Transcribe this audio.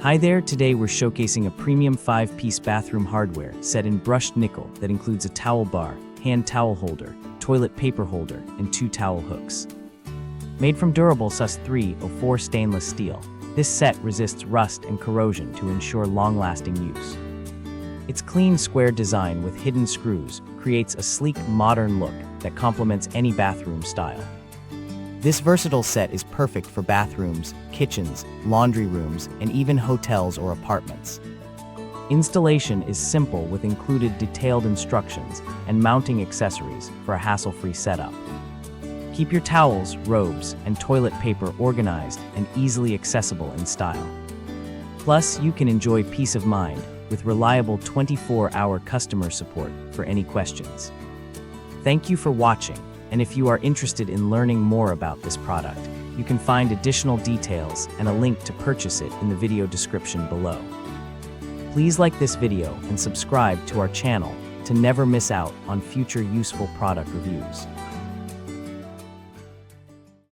Hi there, today we're showcasing a premium 5-piece bathroom hardware set in brushed nickel that includes a towel bar, hand towel holder, toilet paper holder, and 2 towel hooks. Made from durable sus-304 stainless steel, this set resists rust and corrosion to ensure long-lasting use. Its clean square design with hidden screws creates a sleek, modern look that complements any bathroom style. This versatile set is perfect for bathrooms, kitchens, laundry rooms, and even hotels or apartments. Installation is simple with included detailed instructions and mounting accessories for a hassle-free setup. Keep your towels, robes, and toilet paper organized and easily accessible in style. Plus, you can enjoy peace of mind with reliable 24-hour customer support for any questions. Thank you for watching, and if you are interested in learning more about this product, you can find additional details and a link to purchase it in the video description below. Please like this video and subscribe to our channel to never miss out on future useful product reviews.